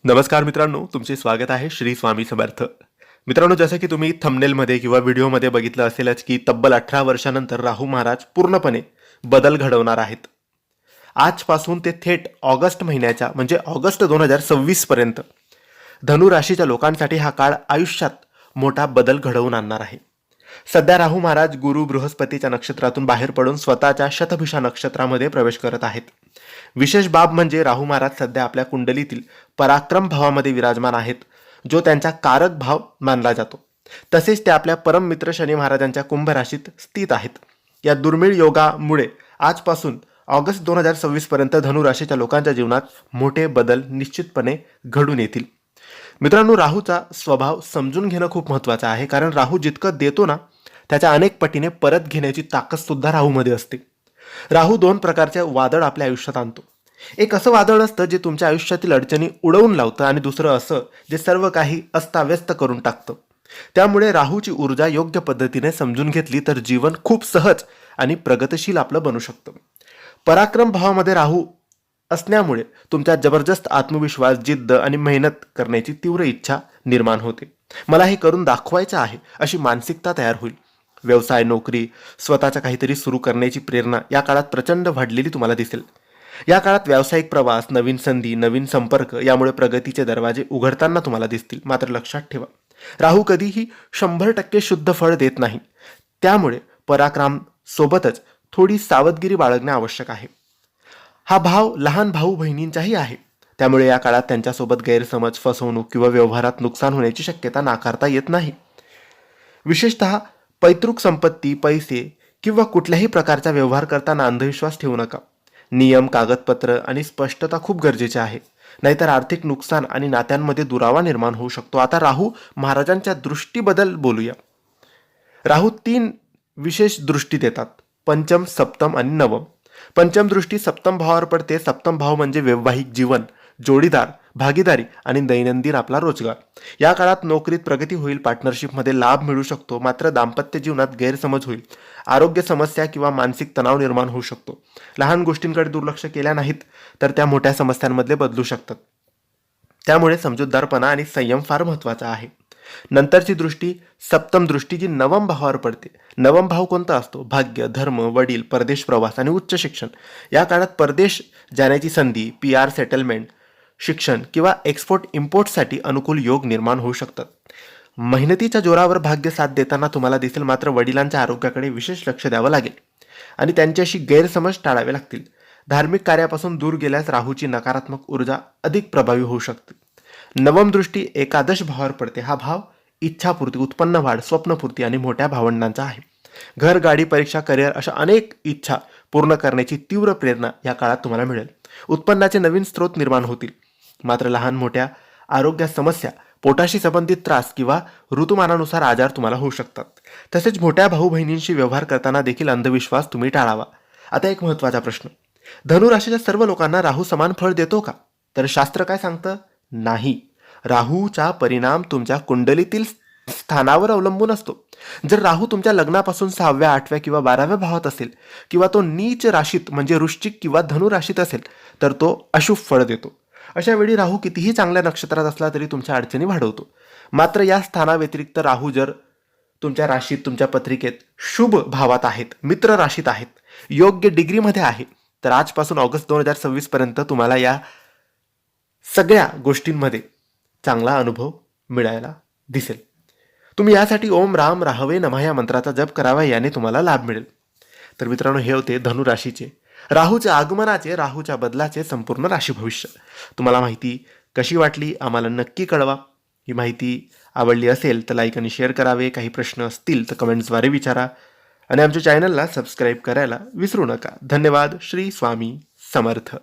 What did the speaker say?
नमस्कार मित्रांनो, तुमचे स्वागत आहे श्री स्वामी समर्थ. मित्रांनो, जसं की तुम्ही थंबनेलमध्ये किंवा व्हिडिओमध्ये बघितलं असेलच की तब्बल 18 वर्षानंतर राहू महाराज पूर्णपणे बदल घडवणार आहेत. आजपासून ते थेट ऑगस्ट महिन्याच्या म्हणजे ऑगस्ट 2026 पर्यंत धनु राशीच्या लोकांसाठी हा काळ आयुष्यात मोठा बदल घडवून आणणार आहे. सध्या राहू महाराज गुरु बृहस्पतीच्या नक्षत्रातून बाहेर पडून स्वतःच्या शतभिषा नक्षत्रामध्ये प्रवेश करत आहेत. विशेष बाब म्हणजे राहू महाराज सध्या आपल्या कुंडलीतील पराक्रम भावामध्ये विराजमान आहेत, जो त्यांचा कारक भाव मानला जातो. तसेच ते आपल्या परम मित्र शनी महाराजांच्या कुंभ राशीत स्थित आहेत. या दुर्मिळ योगामुळे आजपासून ऑगस्ट 2026 पर्यंत धनु राशीच्या लोकांच्या जीवनात मोठे बदल निश्चितपणे घडून येतील. मित्रांनो, राहूचा स्वभाव समजून घेणं खूप महत्त्वाचं आहे, कारण राहू जितकं देतो ना, त्याच्या अनेक पटीने परत घेण्याची ताकद सुद्धा राहूमध्ये असते. राहू दोन प्रकारचे वादळ आपल्या आयुष्यात आणतो. एक असं वादळ असतं जे तुमच्या आयुष्यातील अडचणी उडवून लावतं, आणि दुसरं असं जे सर्व काही अस्ताव्यस्त करून टाकतं. त्यामुळे राहूची ऊर्जा योग्य पद्धतीने समजून घेतली तर जीवन खूप सहज आणि प्रगतिशील आपलं बनू शकतं. पराक्रम भावामध्ये राहू असण्यामुळे तुमच्या जबरदस्त आत्मविश्वास, जिद्द आणि मेहनत करण्याची तीव्र इच्छा निर्माण होते. मला हे करून दाखवायचं आहे अशी मानसिकता तयार होईल. व्यवसाय, नोकरी, स्वतःचा काहीतरी सुरू करण्याची प्रेरणा या काळात प्रचंड वाढलेली तुम्हाला दिसेल. या काळात व्यावसायिक प्रवास, नवीन संधी, नवीन संपर्क यामुळे प्रगतीचे दरवाजे उघडताना तुम्हाला दिसतील. मात्र लक्षात ठेवा, राहू कधीही 100% शुद्ध फळ देत नाही. त्यामुळे पराक्रम सोबतच थोडी सावधगिरी बाळगणे आवश्यक आहे. हा भाव लहान भाऊ बहिणींचाही आहे. त्यामुळे या काळात त्यांच्यासोबत गैरसमज, फसवणूक किंवा व्यवहारात नुकसान होण्याची शक्यता नाकारता येत नाही. विशेषतः पैतृक संपत्ती, पैसे किंवा कुठल्याही प्रकारचा व्यवहार करताना अंधविश्वास ठेवू नका. नियम, कागदपत्र आणि स्पष्टता खूप गरजेचे आहे. नाहीतर आर्थिक नुकसान आणि नात्यांमध्ये दुरावा निर्माण होऊ शकतो. आता राहू महाराजांच्या दृष्टीबद्दल बोलूया. राहू 3 विशेष दृष्टी देतात: पंचम, सप्तम आणि नवम. पंचम दृष्टी सप्तम भावावर पडते. सप्तम भाव म्हणजे वैवाहिक जीवन, जोडीदार, भागीदारी आणि दैनंदिन आपला रोजगार. या काळात नोकरीत प्रगती होईल, पार्टनरशिपमध्ये लाभ मिळू शकतो. मात्र दाम्पत्य जीवनात गैरसमज होईल, आरोग्य समस्या किंवा मानसिक तणाव निर्माण होऊ शकतो. लहान गोष्टींकडे दुर्लक्ष केल्या नाहीत तर त्या मोठ्या समस्यांमध्ये बदलू शकतात. त्यामुळे समजूतदारपणा आणि संयम फार महत्त्वाचा आहे. नंतरची दृष्टी सप्तम दृष्टी जी नवम भावावर पडते. नवम भाव कोणता असतो? भाग्य, धर्म, वडील, परदेश प्रवास आणि उच्च शिक्षण. या काळात परदेश जाण्याची संधी, PR सेटलमेंट, शिक्षण किंवा एक्सपोर्ट इम्पोर्टसाठी अनुकूल योग निर्माण होऊ शकतात. मेहनतीच्या जोरावर भाग्य साथ देताना तुम्हाला दिसेल. मात्र वडिलांच्या आरोग्याकडे विशेष लक्ष द्यावं लागेल आणि त्यांच्याशी गैरसमज टाळावे लागतील. धार्मिक कार्यापासून दूर गेल्यास राहूची नकारात्मक ऊर्जा अधिक प्रभावी होऊ शकते. नवम दृष्टी एकादश भावावर पडते. हा भाव इच्छापूर्ती, उत्पन्न वाढ, स्वप्नपूर्ती आणि मोठ्या भावंडांचा आहे. घर, गाडी, परीक्षा, करिअर अशा अनेक इच्छा पूर्ण करण्याची तीव्र प्रेरणा या काळात तुम्हाला मिळेल. उत्पन्नाचे नवीन स्रोत निर्माण होतील. मात्र लहान मोठ्या आरोग्य समस्या, पोटाशी संबंधित त्रास किंवा ऋतुमानानुसार आजार तुम्हाला होऊ शकतात. तसेच मोठ्या भाऊ बहिणींशी व्यवहार करताना देखील अंधविश्वास तुम्ही टाळावा. आता एक महत्त्वाचा प्रश्न: धनु राशीच्या सर्व लोकांना राहू समान फळ देतो का? तर शास्त्र काय सांगतं? नाही. राहूचा परिणाम तुमच्या कुंडलीतील स्थानावर अवलंबून असतो. जर राहू तुमच्या लग्नापासून 6व्या, 8व्या किंवा 12व्या भावात असेल किंवा तो नीच राशीत म्हणजे वृश्चिक किंवा धनु राशीत असेल तर तो अशुभ फळ देतो. अशा वेळी राहू कितीही चांगल्या नक्षत्रात असला तरी तुमच्या अडचणी वाढवतो. मात्र या स्थानाव्यतिरिक्त राहू जर तुमच्या राशीत, तुमच्या पत्रिकेत शुभ भावात आहेत, मित्र राशीत आहेत, योग्य डिग्रीमध्ये आहे, तर आजपासून ऑगस्ट 2026 पर्यंत तुम्हाला या सगळ्या गोष्टींमध्ये चांगला अनुभव मिळायला दिसेल. तुम्ही यासाठी ओम राम राहवे नमः या मंत्राचा जप करावा, याने तुम्हाला लाभ मिळेल. तर मित्रांनो, हे होते धनु राशीचे राहूच्या आगमनाचे, राहूच्या बदलाचे संपूर्ण राशी भविष्य. तुम्हाला माहिती कशी वाटली आम्हाला नक्की कळवा. ही माहिती आवडली असेल तर लाईक आणि शेअर करावे. काही प्रश्न असतील तर कमेंट्सद्वारे विचारा आणि आमच्या चॅनलला सबस्क्राईब करायला विसरू नका. धन्यवाद. श्री स्वामी समर्थ.